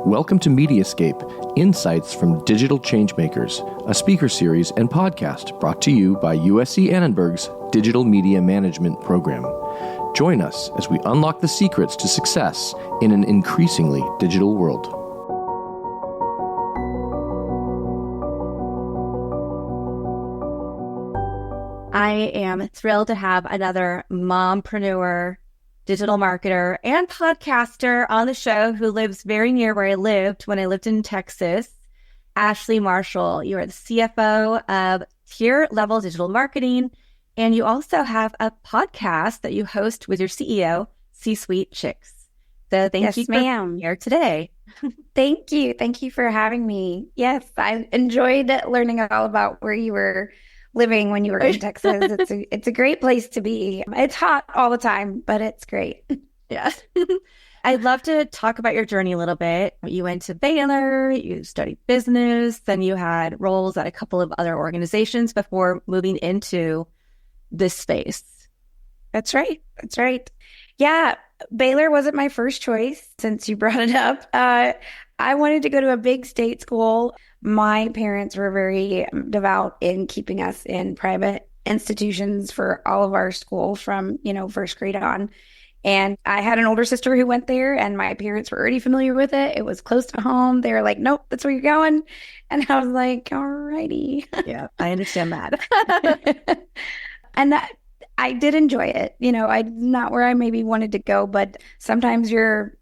Welcome to Mediascape, Insights from Digital Changemakers, a speaker series and podcast brought to you by USC Annenberg's Digital Media Management program. Join us as we unlock the secrets to success in an increasingly digital world. I am thrilled to have another mompreneur, digital marketer, and podcaster on the show who lives very near where I lived when I lived in Texas, Ashlie Marshall. You are the CFO of Tier Level Digital Marketing, and you also have a podcast that you host with your CEO, C-Suite Chicks. So thank you for being here today. Thank you. Thank you for having me. Yes, I enjoyed learning all about where you were living when you were in Texas. It's a great place to be. It's hot all the time, but it's great. Yeah. I'd love to talk about your journey a little bit. You went to Baylor, you studied business, then you had roles at a couple of other organizations before moving into this space. That's right. That's right. Yeah, Baylor wasn't my first choice since you brought it up. I wanted to go to a big state school. My parents were very devout in keeping us in private institutions for all of our school from, first grade on. And I had an older sister who went there, and my parents were already familiar with it. It was close to home. They were like, nope, that's where you're going. And I was like, all righty. Yeah, I understand that. And I did enjoy it. I'm not where I maybe wanted to go, but sometimes your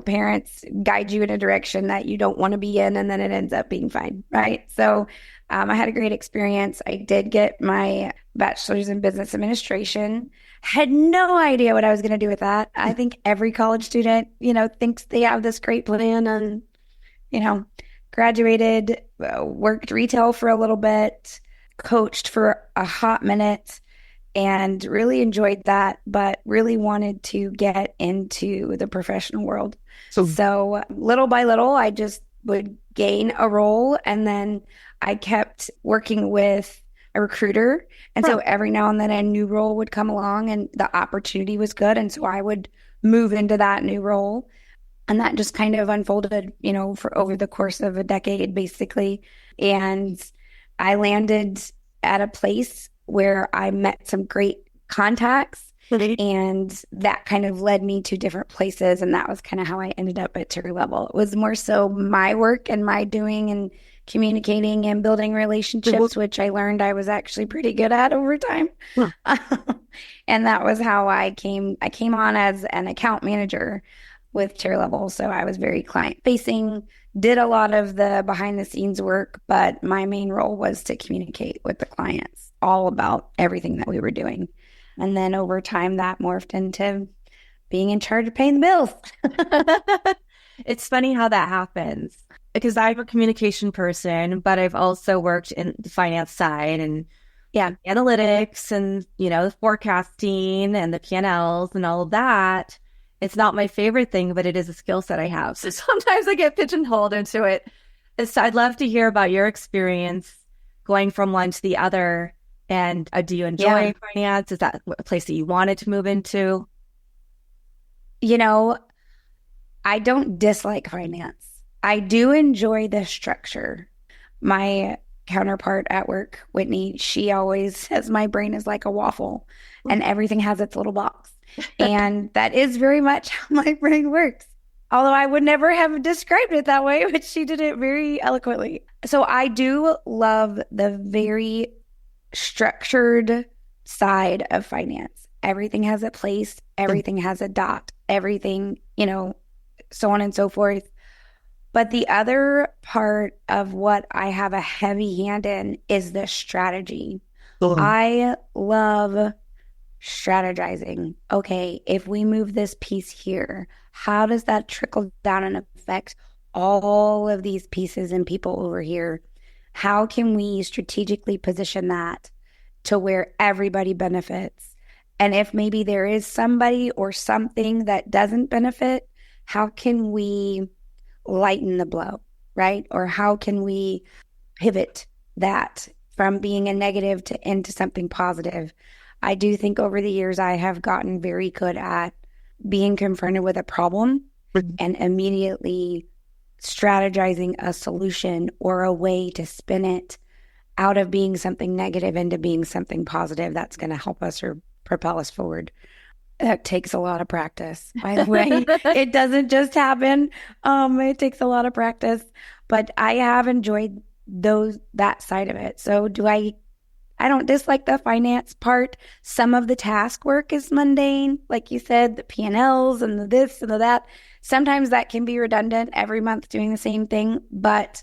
parents guide you in a direction that you don't want to be in, and then it ends up being fine, right? So I had a great experience. I did get my bachelor's in business administration. Had no idea what I was going to do with that. I think every college student, thinks they have this great plan and, graduated, worked retail for a little bit, coached for a hot minute, and really enjoyed that, but really wanted to get into the professional world. So little by little, I just would gain a role, and then I kept working with a recruiter. And so every now and then a new role would come along and the opportunity was good. And so I would move into that new role. And that just kind of unfolded, for over the course of a decade, basically. And I landed at a place where I met some great contacts, and that kind of led me to different places. And that was kind of how I ended up at Tier Level. It was more so my work and my doing and communicating and building relationships, which I learned I was actually pretty good at over time. And that was how I came on as an account manager with Tier Level. So I was very client facing, did a lot of the behind the scenes work, but my main role was to communicate with the clients all about everything that we were doing. And then over time that morphed into being in charge of paying the bills. It's funny how that happens, because I'm a communication person, but I've also worked in the finance side and analytics and, the forecasting and the P&Ls and all of that. It's not my favorite thing, but it is a skill set I have. So sometimes I get pigeonholed into it. So I'd love to hear about your experience going from one to the other. And do you enjoy finance? Is that a place that you wanted to move into? I don't dislike finance. I do enjoy the structure. My counterpart at work, Whitney, she always says my brain is like a waffle and everything has its little box. And that is very much how my brain works. Although I would never have described it that way, but she did it very eloquently. So I do love the very structured side of finance. Everything has a place, everything has a dot, everything, so on and so forth. But the other part of what I have a heavy hand in is the strategy. I love strategizing. Okay, if we move this piece here, how does that trickle down and affect all of these pieces and people over here? How can we strategically position that to where everybody benefits? And if maybe there is somebody or something that doesn't benefit, how can we lighten the blow, right? Or how can we pivot that from being a negative into something positive? I do think over the years I have gotten very good at being confronted with a problem and immediately strategizing a solution or a way to spin it out of being something negative into being something positive that's going to help us or propel us forward. That takes a lot of practice, by the way. It doesn't just happen. It takes a lot of practice, but I have enjoyed that side of it. So I don't dislike the finance part. Some of the task work is mundane, like you said, the P&Ls and the this and the that. Sometimes that can be redundant every month doing the same thing, but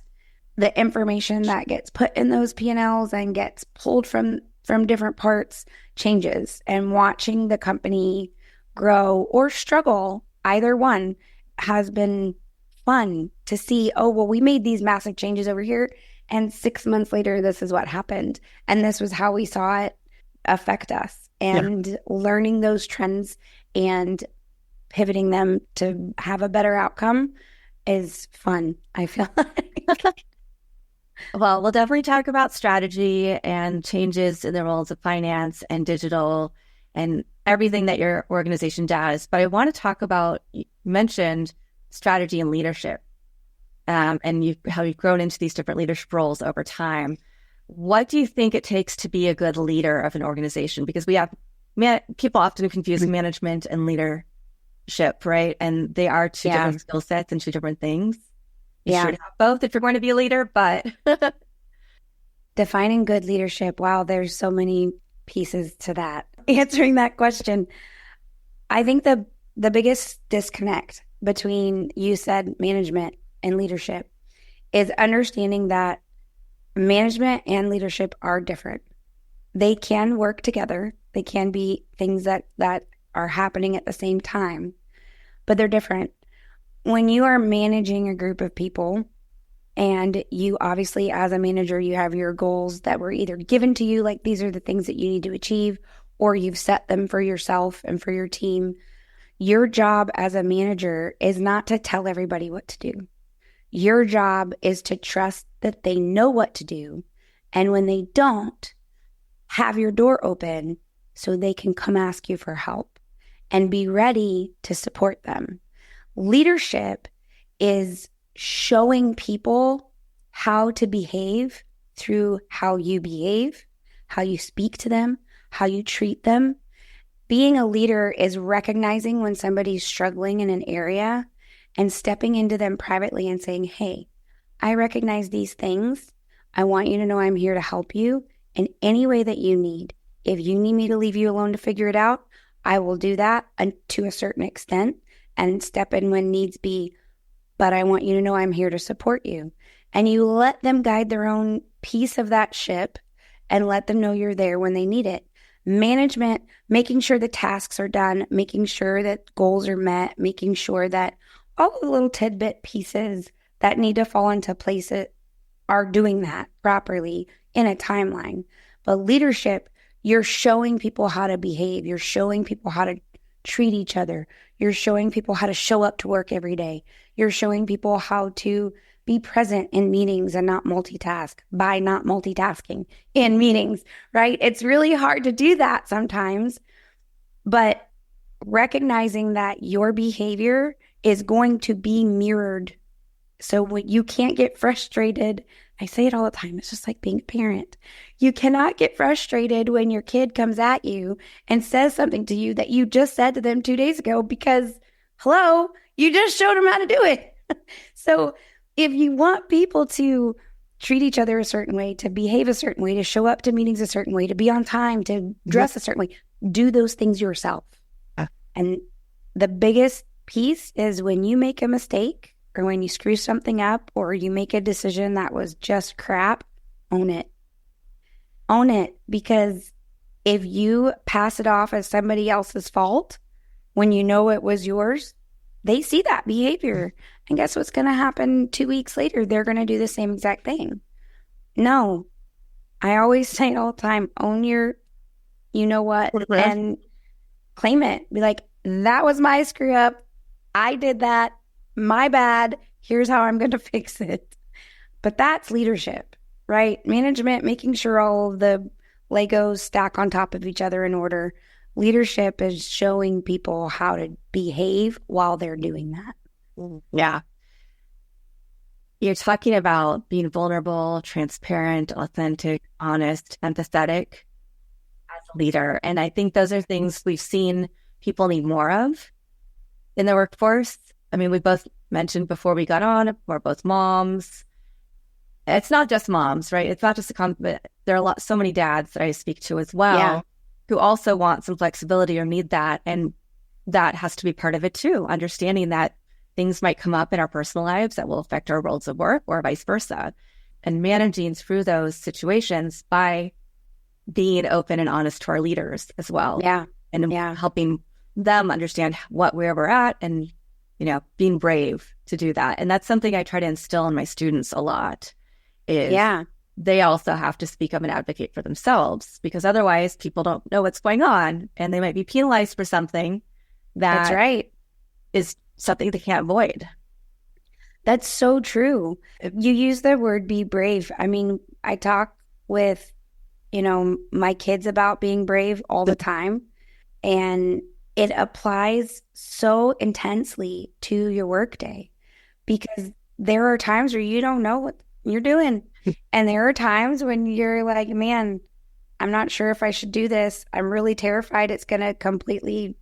the information that gets put in those P&Ls and gets pulled from different parts changes. And watching the company grow or struggle, either one, has been fun to see. Oh, well, we made these massive changes over here, and 6 months later, this is what happened. And this was how we saw it affect us. And learning those trends and pivoting them to have a better outcome is fun, I feel like. Well, we'll definitely talk about strategy and changes in the roles of finance and digital and everything that your organization does. But I want to talk about, you mentioned strategy and leadership, and how you've grown into these different leadership roles over time. What do you think it takes to be a good leader of an organization? Because people often confuse management and leadership, right? And they are two different skill sets and two different things. You should have both if you're going to be a leader, but defining good leadership. Wow, there's so many pieces to that. Answering that question, I think the biggest disconnect between, you said, management and leadership is understanding that management and leadership are different. They can work together. They can be things that are happening at the same time, but they're different. When you are managing a group of people, and you obviously, as a manager, you have your goals that were either given to you, like these are the things that you need to achieve, or you've set them for yourself and for your team. Your job as a manager is not to tell everybody what to do. Your job is to trust that they know what to do. And when they don't, have your door open so they can come ask you for help and be ready to support them. Leadership is showing people how to behave through how you behave, how you speak to them, how you treat them. Being a leader is recognizing when somebody's struggling in an area and stepping into them privately and saying, hey, I recognize these things. I want you to know I'm here to help you in any way that you need. If you need me to leave you alone to figure it out, I will do that to a certain extent and step in when needs be. But I want you to know I'm here to support you. And you let them guide their own piece of that ship and let them know you're there when they need it. Management, making sure the tasks are done, making sure that goals are met, making sure that all the little tidbit pieces that need to fall into place are doing that properly in a timeline. But leadership, you're showing people how to behave. You're showing people how to treat each other. You're showing people how to show up to work every day. You're showing people how to be present in meetings and not multitask by not multitasking in meetings, right? It's really hard to do that sometimes, but recognizing that your behavior is going to be mirrored. So when you can't get frustrated, I say it all the time, it's just like being a parent. You cannot get frustrated when your kid comes at you and says something to you that you just said to them 2 days ago because, hello, you just showed them how to do it. So if you want people to treat each other a certain way, to behave a certain way, to show up to meetings a certain way, to be on time, to dress a certain way, do those things yourself. And the biggest piece is when you make a mistake or when you screw something up or you make a decision that was just crap, own it. Own it, because if you pass it off as somebody else's fault when you know it was yours, they see that behavior. And guess what's going to happen 2 weeks later? They're going to do the same exact thing. No, I always say it all the time, own your, you know what, and claim it. Be like, that was my screw up. I did that. My bad. Here's how I'm going to fix it. But that's leadership, right? Management, making sure all of the Legos stack on top of each other in order. Leadership is showing people how to behave while they're doing that. Yeah. You're talking about being vulnerable, transparent, authentic, honest, empathetic as a leader. And I think those are things we've seen people need more of in the workforce. I mean, we both mentioned before we got on, we're both moms. It's not just moms, right? It's not just there are so many dads that I speak to as well who also want some flexibility or need that. And that has to be part of it too. Understanding that things might come up in our personal lives that will affect our roles of work or vice versa. And managing through those situations by being open and honest to our leaders as well. And helping them understand where we're at and, being brave to do that. And that's something I try to instill in my students a lot is they also have to speak up and advocate for themselves, because otherwise people don't know what's going on and they might be penalized for something that is something they can't avoid. That's so true. You use the word be brave. I mean, I talk with, my kids about being brave all the time, and it applies so intensely to your workday, because there are times where you don't know what you're doing. And there are times when you're like, man, I'm not sure if I should do this. I'm really terrified it's going to completely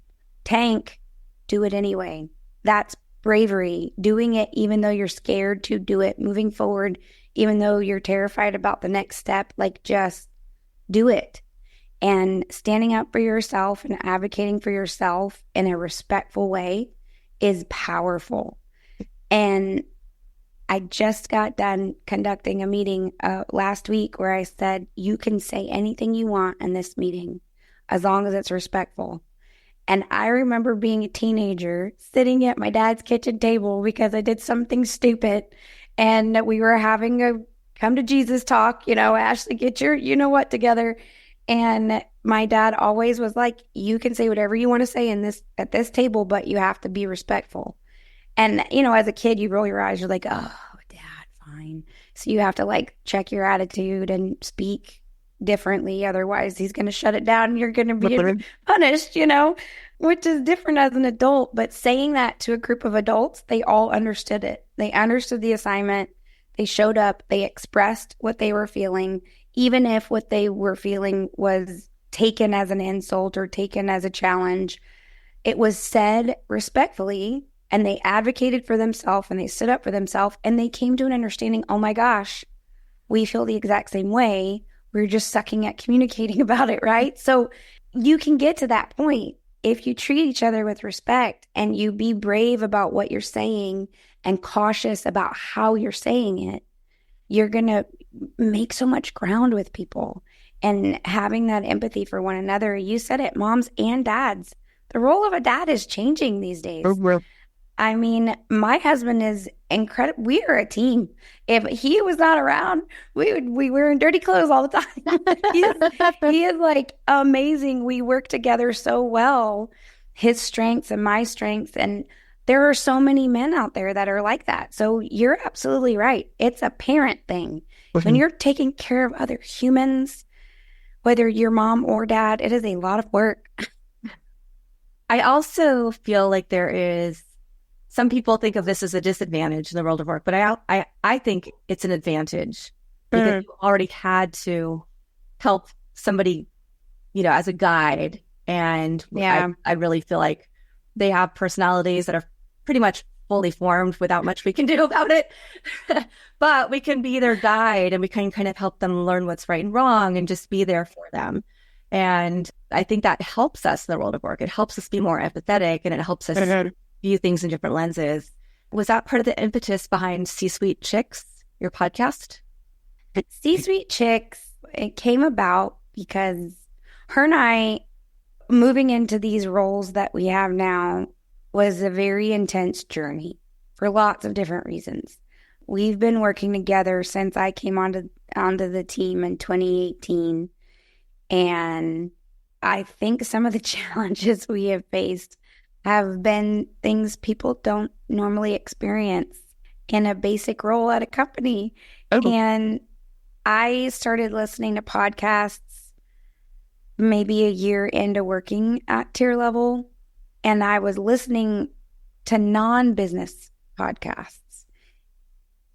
tank. Do it anyway. That's bravery. Doing it even though you're scared to do it. Moving forward, even though you're terrified about the next step, like just do it. And standing up for yourself and advocating for yourself in a respectful way is powerful. And I just got done conducting a meeting last week where I said, you can say anything you want in this meeting as long as it's respectful. And I remember being a teenager sitting at my dad's kitchen table because I did something stupid, and we were having a come to Jesus talk, Ashlie, get your what together. And my dad always was like, you can say whatever you want to say at this table, but you have to be respectful. And, as a kid, you roll your eyes, you're like, oh, Dad, fine. So you have to check your attitude and speak differently. Otherwise, he's going to shut it down and you're going to be punished, which is different as an adult. But saying that to a group of adults, they all understood it. They understood the assignment. They showed up. They expressed what they were feeling, even if what they were feeling was taken as an insult or taken as a challenge. It was said respectfully, and they advocated for themselves and they stood up for themselves, and they came to an understanding, oh my gosh, we feel the exact same way. We're just sucking at communicating about it, right? So you can get to that point if you treat each other with respect and you be brave about what you're saying and cautious about how you're saying it. You're going to make so much ground with people, and having that empathy for one another. You said it, moms and dads. The role of a dad is changing these days. I mean, my husband is incredible. We are a team. If he was not around, we were in dirty clothes all the time. He is amazing. We work together so well, his strengths and my strengths. And there are so many men out there that are like that. So you're absolutely right. It's a parent thing. When you're taking care of other humans, whether you're mom or dad, it is a lot of work. I also feel like there is, some people think of this as a disadvantage in the world of work, but I think it's an advantage, because you already had to help somebody, as a guide. And I really feel like they have personalities that are pretty much fully formed without much we can do about it. But we can be their guide, and we can kind of help them learn what's right and wrong and just be there for them. And I think that helps us in the world of work. It helps us be more empathetic, and it helps us view things in different lenses. Was that part of the impetus behind C-Suite Chicks, your podcast? C-Suite Chicks, it came about because her and I, moving into these roles that we have now, was a very intense journey for lots of different reasons. We've been working together since I came onto the team in 2018. And I think some of the challenges we have faced have been things people don't normally experience in a basic role at a company. And I started listening to podcasts maybe a year into working at tier level, and I was listening to non-business podcasts.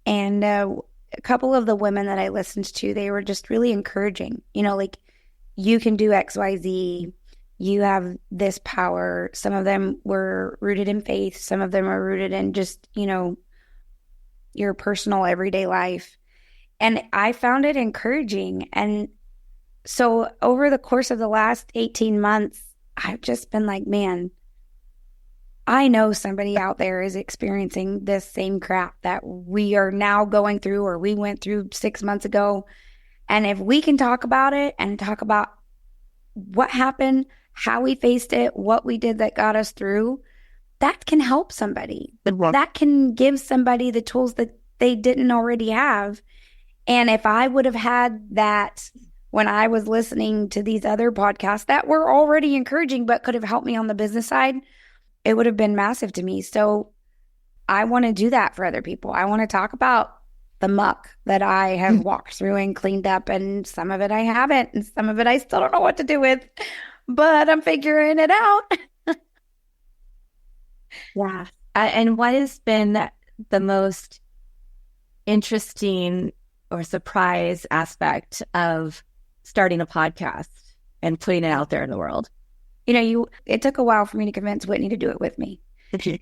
And a couple of the women that I listened to, they were just really encouraging, like, you can do XYZ. You have this power. Some of them were rooted in faith. Some of them are rooted in just, your personal everyday life. And I found it encouraging. And so over the course of the last 18 months, I've just been like, man, I know somebody out there is experiencing this same crap that we are now going through, or we went through 6 months ago. And if we can talk about it and talk about what happened, how we faced it, what we did that got us through, that can help somebody. That can give somebody the tools that they didn't already have. And if I would have had that when I was listening to these other podcasts that were already encouraging but could have helped me on the business side, it would have been massive to me. So I want to do that for other people. I want to talk about the muck that I have walked through and cleaned up, and some of it I haven't, and some of it I still don't know what to do with, but I'm figuring it out. Yeah. And what has been the most interesting or surprise aspect of starting a podcast and putting it out there in the world? It took a while for me to convince Whitney to do it with me.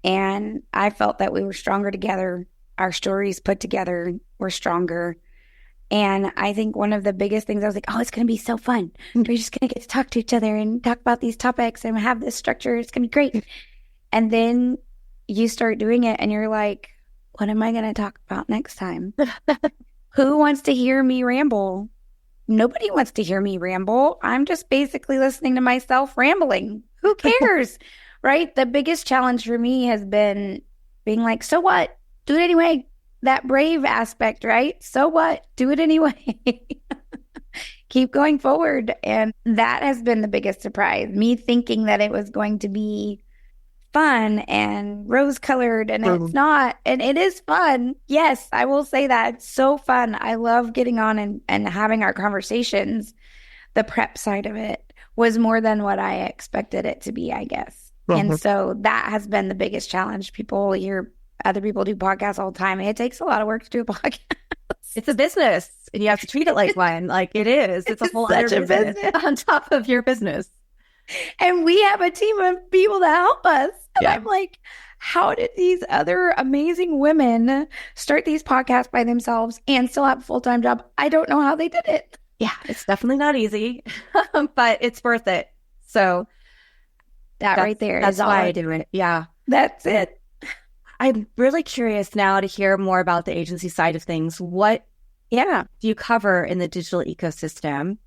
And I felt that we were stronger together. Our stories put together were stronger. And I think one of the biggest things, I was like, oh, it's going to be so fun. We're just going to get to talk to each other and talk about these topics and have this structure. It's going to be great. And then you start doing it and you're like, what am I going to talk about next time? Who wants to hear me ramble? Nobody wants to hear me ramble. I'm just basically listening to myself rambling. Who cares? Right? The biggest challenge for me has been being like, so what? Do it anyway. That brave aspect, right? So what? Do it anyway. Keep going forward. And that has been the biggest surprise. Me thinking that it was going to be fun and rose-colored, and it's not. And it is fun. Yes, I will say that. It's so fun. I love getting on and having our conversations. The prep side of it was more than what I expected it to be, I guess. And so that has been the biggest challenge. People hear other people do podcasts all the time. It takes a lot of work to do a podcast. It's a business, and you have to treat it like one. Like it is. It's a whole other business on top of your business. And we have a team of people that help us. And I'm like, how did these other amazing women start these podcasts by themselves and still have a full-time job? I don't know how they did it. Yeah, it's definitely not easy, but it's worth it. So that right there. That's why I do it. Yeah. That's it. I'm really curious now to hear more about the agency side of things. What do you cover in the digital ecosystem?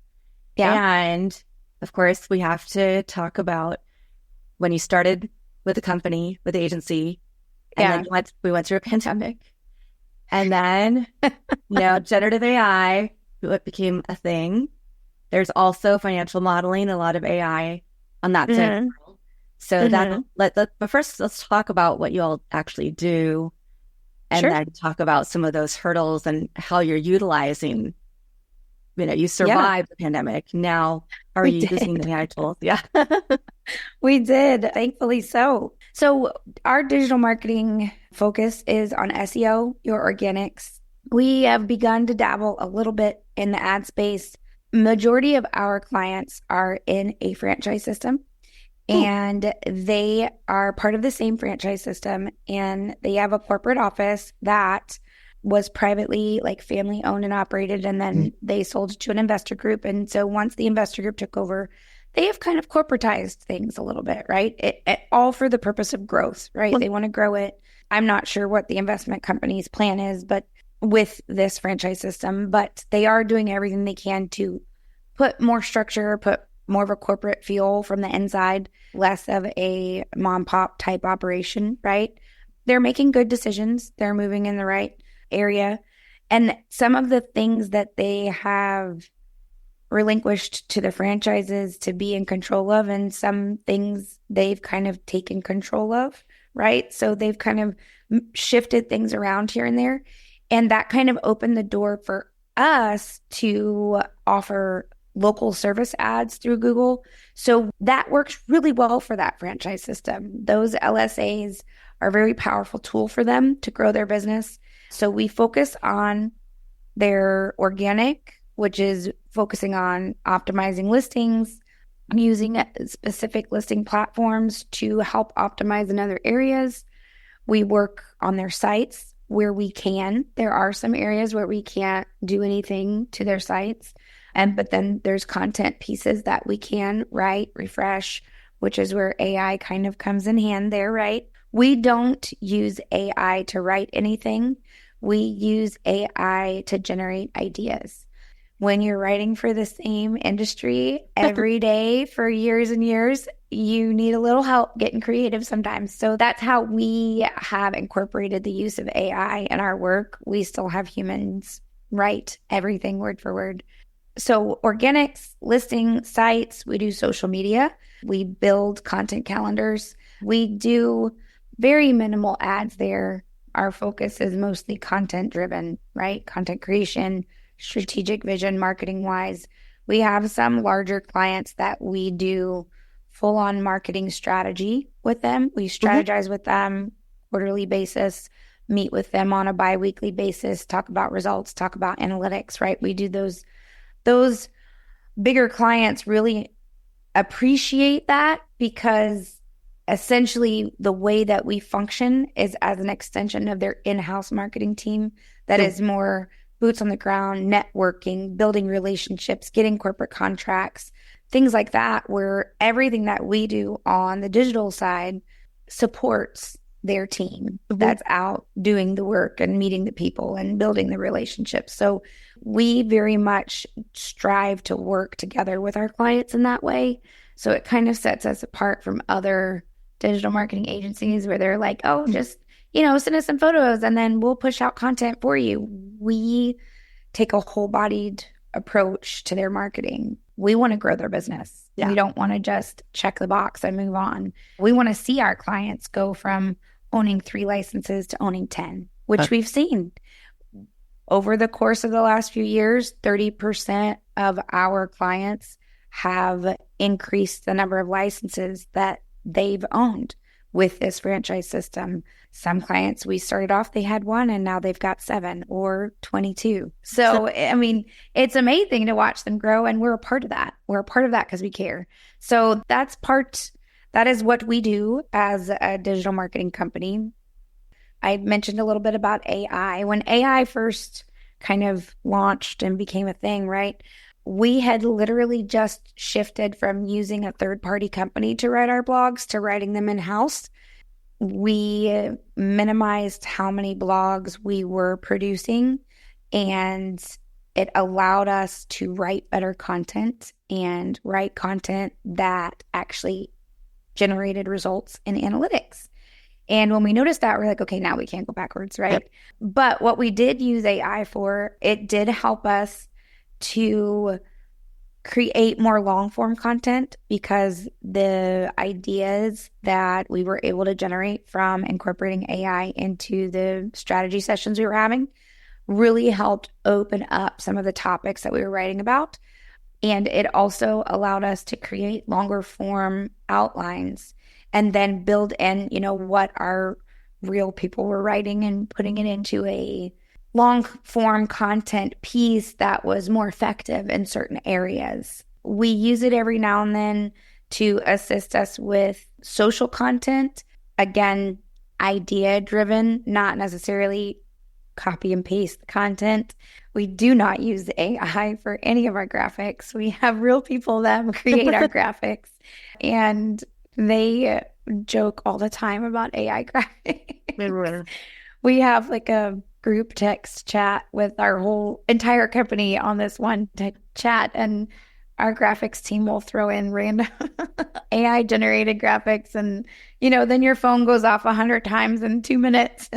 Yeah. And of course, we have to talk about when you started with the company, with the agency, and then we went through a pandemic. And then, generative AI became a thing. There's also financial modeling, a lot of AI on that side. So but first let's talk about what you all actually do, and then talk about some of those hurdles and how you're utilizing. You survived the pandemic. Now, are you using the AI tools? Yeah, we did. Thankfully so. So our digital marketing focus is on SEO, your organics. We have begun to dabble a little bit in the ad space. Majority of our clients are in a franchise system. And they are part of the same franchise system, and they have a corporate office that was privately, like, family owned and operated, and then they sold it to an investor group. And so once the investor group took over, they have kind of corporatized things a little bit, right? It all for the purpose of growth, right? They want to grow it. I'm not sure what the investment company's plan is, but with this franchise system, but they are doing everything they can to put more structure, put more of a corporate feel from the inside, less of a mom pop type operation, right? They're making good decisions. They're moving in the right area. And some of the things that they have relinquished to the franchises to be in control of, and some things they've kind of taken control of, right? So they've kind of shifted things around here and there. And that kind of opened the door for us to offer local service ads through Google. So that works really well for that franchise system. Those LSAs are a very powerful tool for them to grow their business. So we focus on their organic, which is focusing on optimizing listings, using specific listing platforms to help optimize in other areas. We work on their sites where we can. There are some areas where we can't do anything to their sites. But then there's content pieces that we can write, refresh, which is where AI kind of comes in hand there, right? We don't use AI to write anything. We use AI to generate ideas. When you're writing for the same industry every day for years and years, you need a little help getting creative sometimes. So that's how we have incorporated the use of AI in our work. We still have humans write everything word for word. So organics, listing, sites, we do social media. We build content calendars. We do very minimal ads there. Our focus is mostly content driven, right? Content creation, strategic vision, marketing wise. We have some larger clients that we do full on marketing strategy with them. We strategize with them quarterly basis, meet with them on a bi-weekly basis, talk about results, talk about analytics, right? We do those bigger clients really appreciate that because essentially the way that we function is as an extension of their in-house marketing team that is more boots on the ground, networking, building relationships, getting corporate contracts, things like that, where everything that we do on the digital side supports their team that's out doing the work and meeting the people and building the relationships. So we very much strive to work together with our clients in that way. So it kind of sets us apart from other digital marketing agencies where they're like, oh, just, send us some photos and then we'll push out content for you. We take a whole-bodied approach to their marketing. We want to grow their business. Yeah. We don't want to just check the box and move on. We want to see our clients go from owning 3 licenses to owning 10, which we've seen. Over the course of the last few years, 30% of our clients have increased the number of licenses that they've owned with this franchise system. Some clients, we started off, they had 1 and now they've got 7 or 22. So, I mean, it's amazing to watch them grow and we're a part of that. We're a part of that because we care. So that is what we do as a digital marketing company. I mentioned a little bit about AI. When AI first kind of launched and became a thing, right? We had literally just shifted from using a third-party company to write our blogs to writing them in-house. We minimized how many blogs we were producing, and it allowed us to write better content and write content that actually generated results in analytics. And when we noticed that, we're like, okay, now we can't go backwards, right? Yep. But what we did use AI for, it did help us to create more long form content because the ideas that we were able to generate from incorporating AI into the strategy sessions we were having really helped open up some of the topics that we were writing about. And it also allowed us to create longer form outlines and then build in, what our real people were writing and putting it into a long form content piece that was more effective in certain areas. We use it every now and then to assist us with social content. Again, idea driven, not necessarily copy and paste content. We do not use AI for any of our graphics. We have real people that create our graphics, and they joke all the time about AI graphics. We have like a group text chat with our whole entire company on this one chat, and our graphics team will throw in random AI generated graphics, and then your phone goes off 100 times in 2 minutes.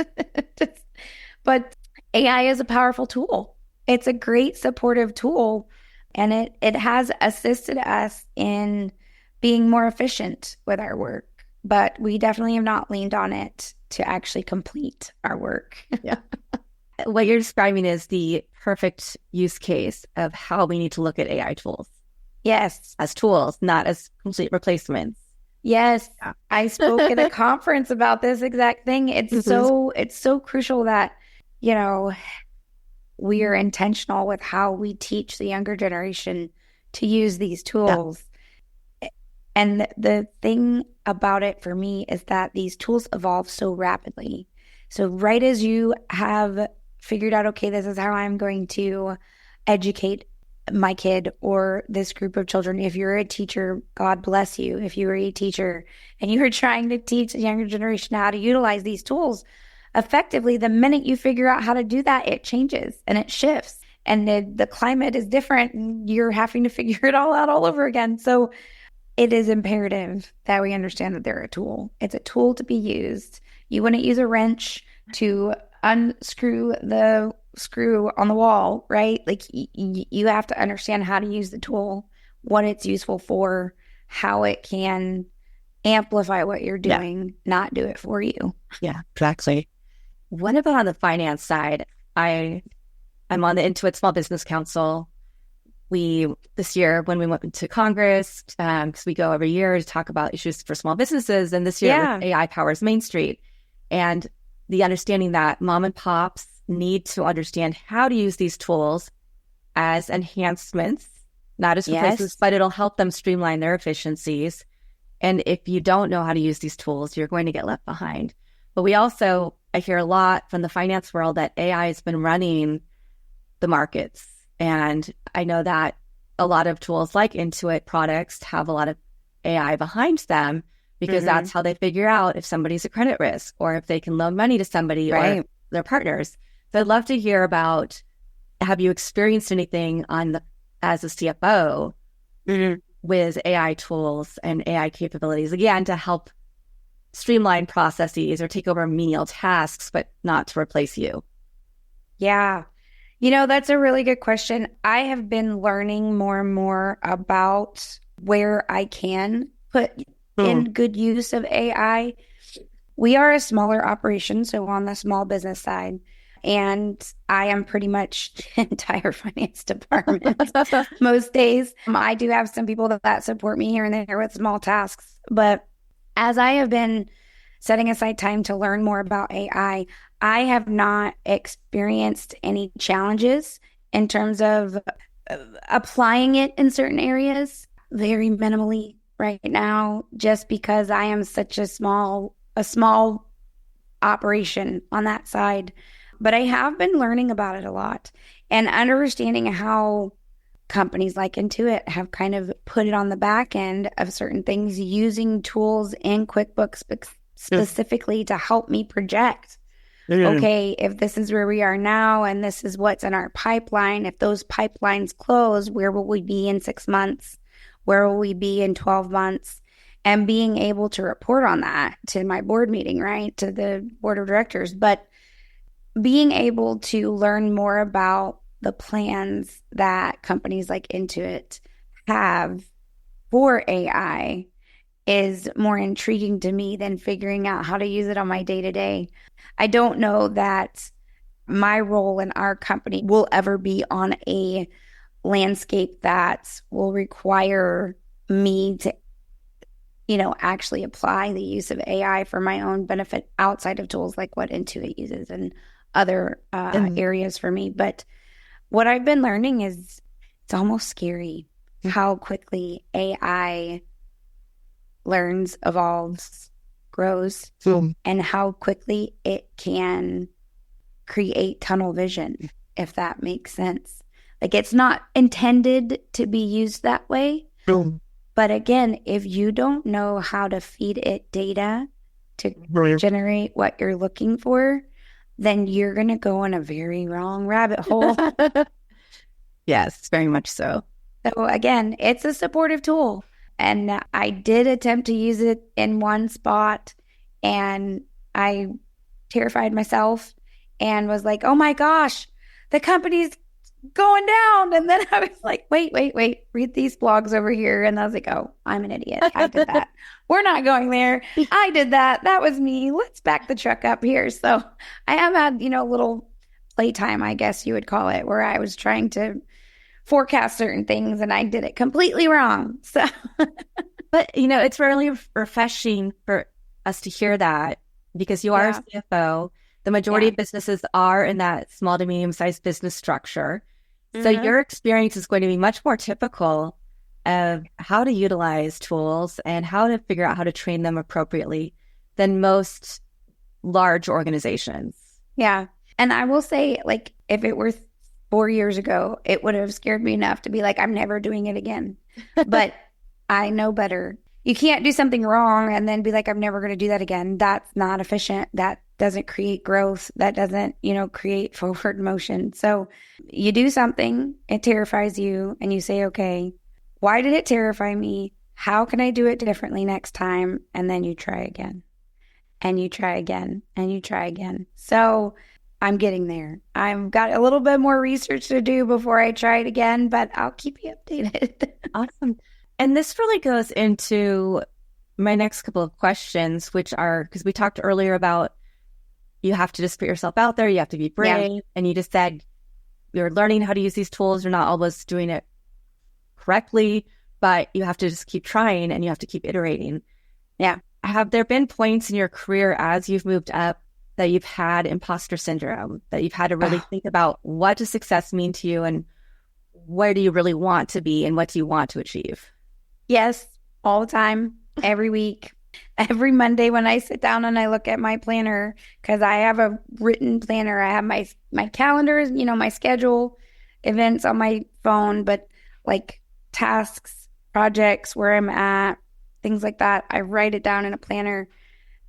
But AI is a powerful tool. It's a great supportive tool, and it has assisted us in being more efficient with our work. But we definitely have not leaned on it to actually complete our work. Yeah. What you're describing is the perfect use case of how we need to look at AI tools. Yes. As tools, not as complete replacements. Yes. Yeah. I spoke at a conference about this exact thing. It's so crucial that, you know, we are intentional with how we teach the younger generation to use these tools. And the thing about it for me is that these tools evolve so rapidly. So right as you have figured out, okay, this is how I'm going to educate my kid or this group of children. If you're a teacher, God bless you. If you were a teacher and you were trying to teach the younger generation how to utilize these tools effectively, the minute you figure out how to do that, it changes and it shifts. And the climate is different and you're having to figure it all out all over again. So it is imperative that we understand that they're a tool. It's a tool to be used. You wouldn't use a wrench to unscrew the screw on the wall, right? Like you have to understand how to use the tool, what it's useful for, how it can amplify what you're doing, not do it for you. Yeah, exactly. What about on the finance side? I'm on the Intuit Small Business Council. This year when we went to Congress, because we go every year to talk about issues for small businesses, and this year with AI Powers Main Street, and the understanding that mom and pops need to understand how to use these tools as enhancements, not as replacements, but it'll help them streamline their efficiencies. And if you don't know how to use these tools, you're going to get left behind. But I hear a lot from the finance world that AI has been running the markets. And I know that a lot of tools like Intuit products have a lot of AI behind them because that's how they figure out if somebody's a credit risk or if they can loan money to somebody or their partners. So I'd love to hear about, have you experienced anything as a CFO with AI tools and AI capabilities, again, to help streamline processes or take over menial tasks, but not to replace you? Yeah. That's a really good question. I have been learning more and more about where I can put in good use of AI. We are a smaller operation, so on the small business side, and I am pretty much the entire finance department most days. I do have some people that support me here and there with small tasks, but as I have been setting aside time to learn more about AI, I have not experienced any challenges in terms of applying it in certain areas, very minimally right now, just because I am such a small operation on that side. But I have been learning about it a lot and understanding how companies like Intuit have kind of put it on the back end of certain things, using tools in QuickBooks specifically to help me project. Okay, if this is where we are now and this is what's in our pipeline, if those pipelines close, where will we be in 6 months? Where will we be in 12 months? And being able to report on that to my board meeting, right? To the board of directors. But being able to learn more about the plans that companies like Intuit have for AI is more intriguing to me than figuring out how to use it on my day-to-day. I don't know that my role in our company will ever be on a landscape that will require me to, actually apply the use of AI for my own benefit outside of tools like what Intuit uses and other areas for me. But what I've been learning is it's almost scary how quickly AI learns, evolves, grows, and how quickly it can create tunnel vision, if that makes sense. Like, it's not intended to be used that way. But again, if you don't know how to feed it data to generate what you're looking for, then you're going to go in a very wrong rabbit hole. Yes, very much so. So again, it's a supportive tool. And I did attempt to use it in one spot, and I terrified myself and was like, oh my gosh, the company's going down. And then I was like, wait, read these blogs over here. And I was like, oh, I'm an idiot. I did that. We're not going there. I did that. That was me. Let's back the truck up here. So I have had, a little playtime, I guess you would call it, where I was trying to forecast certain things and I did it completely wrong. So But, it's really refreshing for us to hear that because you are a CFO. The majority of businesses are in that small to medium-sized business structure. So your experience is going to be much more typical of how to utilize tools and how to figure out how to train them appropriately than most large organizations. Yeah. And I will say, like, if it were 4 years ago, it would have scared me enough to be like, I'm never doing it again. But I know better. You can't do something wrong and then be like, I'm never going to do that again. That's not efficient. That doesn't create growth. That doesn't, create forward motion. So you do something, it terrifies you, and you say, okay, why did it terrify me? How can I do it differently next time? And then you try again, and you try again, and you try again. So I'm getting there. I've got a little bit more research to do before I try it again, but I'll keep you updated. Awesome. And this really goes into my next couple of questions, which are, because we talked earlier about you have to just put yourself out there, you have to be brave, and you just said you're learning how to use these tools, you're not always doing it correctly, but you have to just keep trying and you have to keep iterating. Yeah. Have there been points in your career as you've moved up that you've had imposter syndrome, that you've had to really think about what does success mean to you and where do you really want to be and what do you want to achieve? Yes, all the time, every week, every Monday when I sit down and I look at my planner, because I have a written planner. I have my calendars, my schedule, events on my phone, but like tasks, projects, where I'm at, things like that. I write it down in a planner.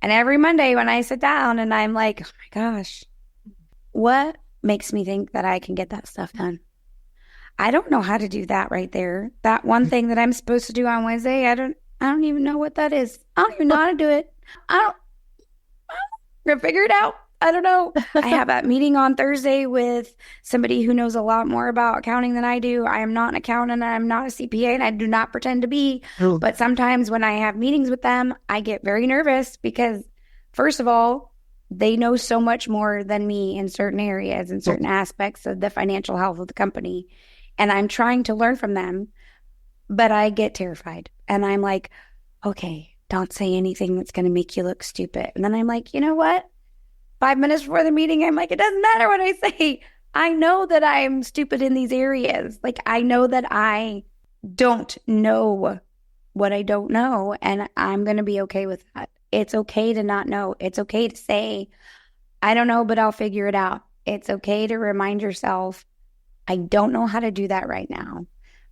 And every Monday when I sit down and I'm like, oh my gosh, what makes me think that I can get that stuff done? I don't know how to do that right there. That one thing that I'm supposed to do on Wednesday, I don't even know what that is. I don't even know how to do it. I'm gonna figure it out. I don't know. I have that meeting on Thursday with somebody who knows a lot more about accounting than I do. I am not an accountant. I'm not a CPA, and I do not pretend to be. But sometimes when I have meetings with them, I get very nervous because, first of all, they know so much more than me in certain areas and certain aspects of the financial health of the company. And I'm trying to learn from them, but I get terrified. And I'm like, okay, don't say anything that's going to make you look stupid. And then I'm like, you know what? 5 minutes before the meeting, I'm like, it doesn't matter what I say. I know that I'm stupid in these areas. Like, I know that I don't know what I don't know, and I'm going to be okay with that. It's okay to not know. It's okay to say, I don't know, but I'll figure it out. It's okay to remind yourself, I don't know how to do that right now,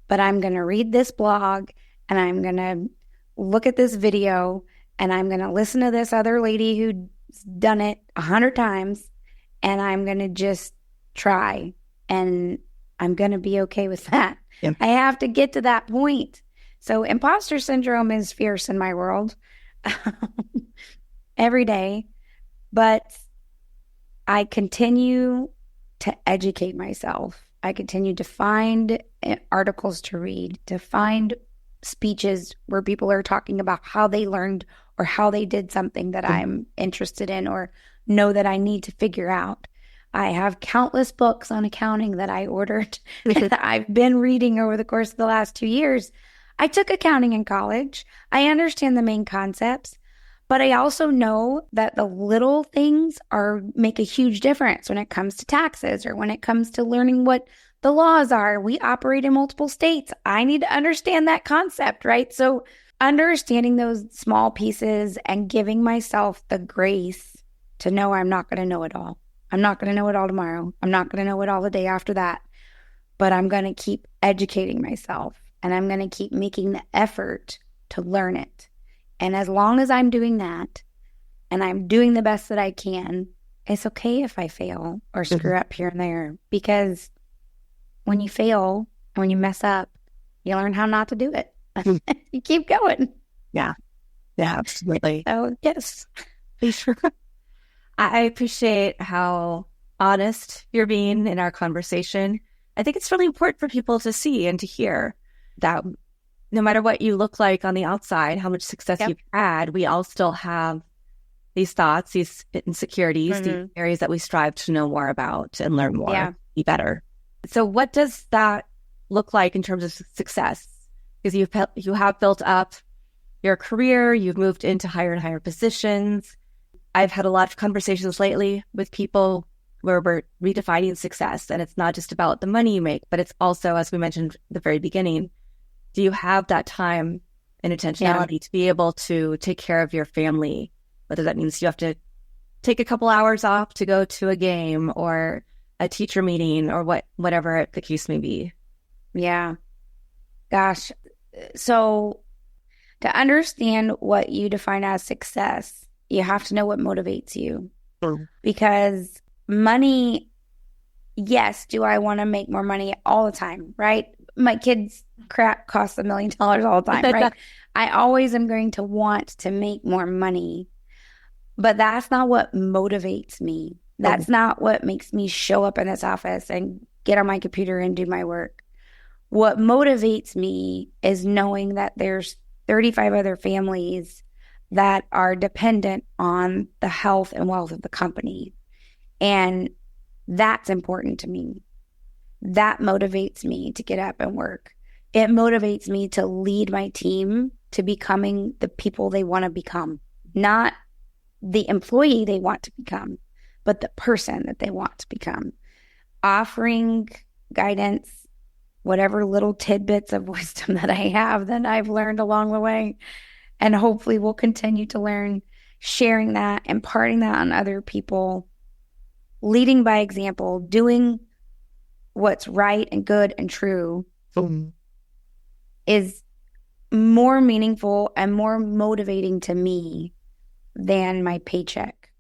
but I'm going to read this blog and I'm going to look at this video and I'm going to listen to this other lady who's done it 100 times and I'm going to just try and I'm going to be okay with that. Yep. I have to get to that point. So imposter syndrome is fierce in my world every day, but I continue to educate myself. I continue to find articles to read, to find speeches where people are talking about how they learned or how they did something that I'm interested in or know that I need to figure out. I have countless books on accounting that I ordered that I've been reading over the course of the last 2 years. I took accounting in college. I understand the main concepts, but I also know that the little things make a huge difference when it comes to taxes or when it comes to learning what the laws are. We operate in multiple states. I need to understand that concept, right? So understanding those small pieces and giving myself the grace to know I'm not going to know it all. I'm not going to know it all tomorrow. I'm not going to know it all the day after that. But I'm going to keep educating myself and I'm going to keep making the effort to learn it. And as long as I'm doing that and I'm doing the best that I can, it's okay if I fail or screw up here and there, because when you fail and when you mess up, you learn how not to do it. You keep going. Yeah. Yeah, absolutely. So, yes. I appreciate how honest you're being in our conversation. I think it's really important for people to see and to hear that no matter what you look like on the outside, how much success you've had, we all still have these thoughts, these insecurities, these areas that we strive to know more about and learn more, be better. So what does that look like in terms of success? Because you have built up your career, you've moved into higher and higher positions. I've had a lot of conversations lately with people where we're redefining success. And it's not just about the money you make, but it's also, as we mentioned at the very beginning, do you have that time and intentionality to be able to take care of your family? Whether that means you have to take a couple hours off to go to a game or a teacher meeting or whatever the case may be. Yeah. Gosh. So to understand what you define as success, you have to know what motivates you. Because money, yes, do I want to make more money all the time, right? My kids' crap costs $1 million all the time, right? I always am going to want to make more money, but that's not what motivates me. That's not what makes me show up in this office and get on my computer and do my work. What motivates me is knowing that there's 35 other families that are dependent on the health and wealth of the company. And that's important to me. That motivates me to get up and work. It motivates me to lead my team to becoming the people they want to become, not the employee they want to become, but the person that they want to become. Offering guidance, whatever little tidbits of wisdom that I have that I've learned along the way, and hopefully will continue to learn, sharing that, imparting that on other people, leading by example, doing what's right and good and true is more meaningful and more motivating to me than my paycheck.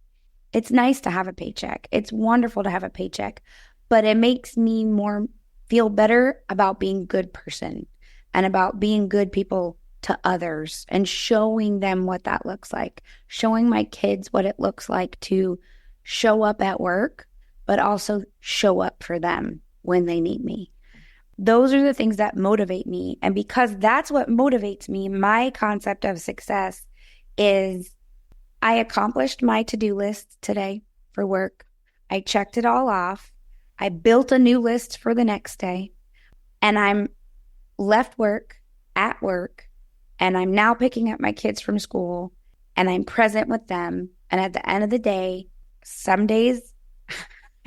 It's nice to have a paycheck. It's wonderful to have a paycheck, but it makes me feel better about being a good person and about being good people to others and showing them what that looks like, showing my kids what it looks like to show up at work, but also show up for them when they need me. Those are the things that motivate me. And because that's what motivates me, my concept of success is I accomplished my to-do list today for work. I checked it all off. I built a new list for the next day. And I'm left work at work. And I'm now picking up my kids from school. And I'm present with them. And at the end of the day, some days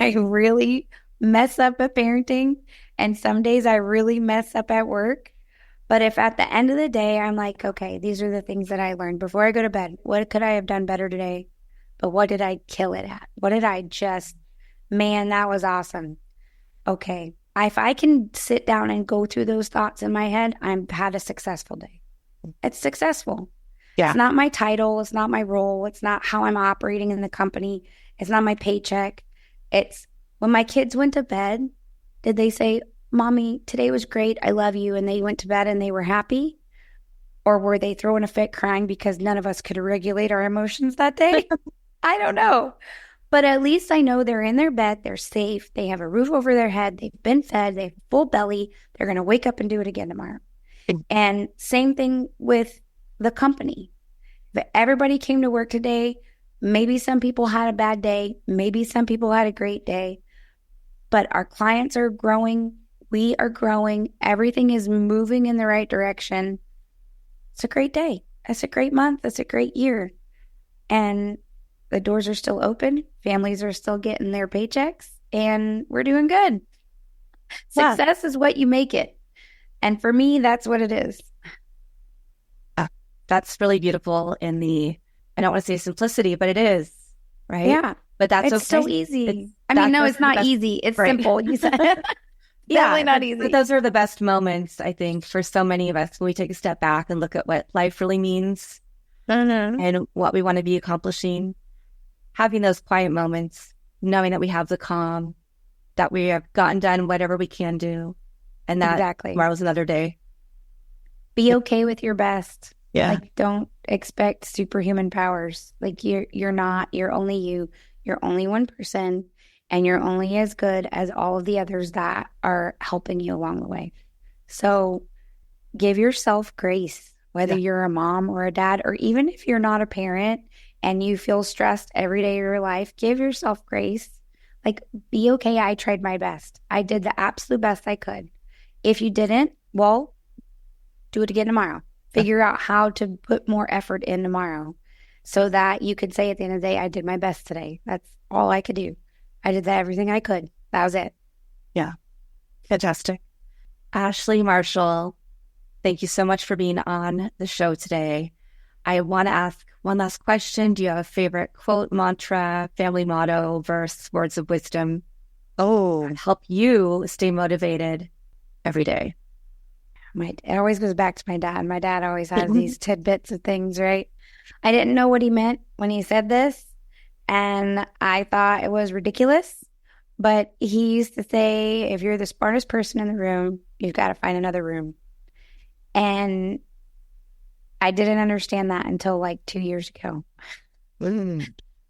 I really mess up at parenting. And some days I really mess up at work. But if at the end of the day, I'm like, okay, these are the things that I learned before I go to bed. What could I have done better today? But what did I kill it at? What did I man, that was awesome. Okay. If I can sit down and go through those thoughts in my head, I've had a successful day. It's successful. Yeah. It's not my title. It's not my role. It's not how I'm operating in the company. It's not my paycheck. It's when my kids went to bed, did they say, Mommy, today was great. I love you. And they went to bed and they were happy? Or were they throwing a fit crying because none of us could regulate our emotions that day? I don't know. But at least I know they're in their bed. They're safe. They have a roof over their head. They've been fed. They have full belly. They're going to wake up and do it again tomorrow. And same thing with the company. If everybody came to work today, maybe some people had a bad day. Maybe some people had a great day. But our clients are growing. We are growing. Everything is moving in the right direction. It's a great day. It's a great month. It's a great year. And the doors are still open. Families are still getting their paychecks. And we're doing good. Yeah. Success is what you make it. And for me, that's what it is. That's really in I don't want to say simplicity, but it is, right? Yeah. But that's it's so easy. It's not easy. It's simple. You said it. Definitely not easy. But those are the best moments, I think, for so many of us when we take a step back and look at what life really means and what we want to be accomplishing. Having those quiet moments, knowing that we have the calm, that we have gotten done whatever we can do, and that tomorrow's another day. Be okay with your best. Yeah. Like, don't expect superhuman powers. Like, you're not. You're only you. You're only one person. And you're only as good as all of the others that are helping you along the way. So give yourself grace, whether you're a mom or a dad, or even if you're not a parent and you feel stressed every day of your life, give yourself grace. Like, be okay. I tried my best. I did the absolute best I could. If you didn't, well, do it again tomorrow. Figure out how to put more effort in tomorrow so that you could say at the end of the day, I did my best today. That's all I could do. I did everything I could. That was it. Yeah. Fantastic. Ashlie Marshall, thank you so much for being on the show today. I want to ask one last question. Do you have a favorite quote, mantra, family motto, verse, words of wisdom? Help you stay motivated every day. It always goes back to my dad. My dad always has these tidbits of things, right? I didn't know what he meant when he said this, and I thought it was ridiculous. But he used to say, if you're the smartest person in the room, you've got to find another room. And I didn't understand that until like 2 years ago.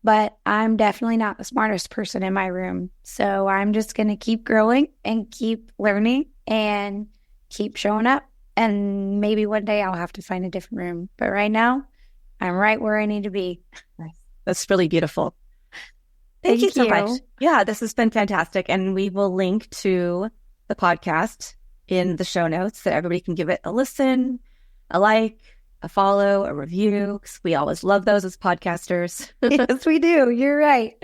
But I'm definitely not the smartest person in my room. So I'm just going to keep growing and keep learning and keep showing up. And maybe one day I'll have to find a different room. But right now, I'm right where I need to be. That's really beautiful. Thank you so much. Yeah, this has been fantastic. And we will link to the podcast in the show notes so everybody can give it a listen, a like, a follow, a review, because we always love those as podcasters. Yes, we do. You're right.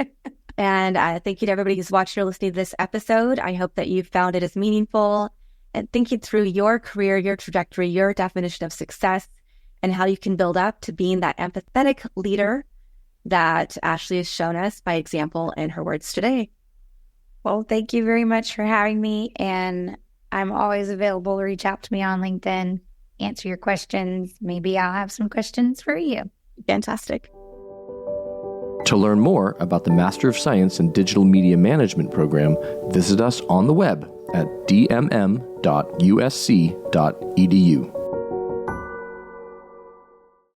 And thank you to everybody who's watched or listening to this episode. I hope that you found it as meaningful and thinking through your career, your trajectory, your definition of success, and how you can build up to being that empathetic leader that Ashlie has shown us by example in her words today. Well, thank you very much for having me. And I'm always available to reach out to me on LinkedIn, answer your questions. Maybe I'll have some questions for you. Fantastic. To learn more about the Master of Science in Digital Media Management program, visit us on the web at dmm.usc.edu.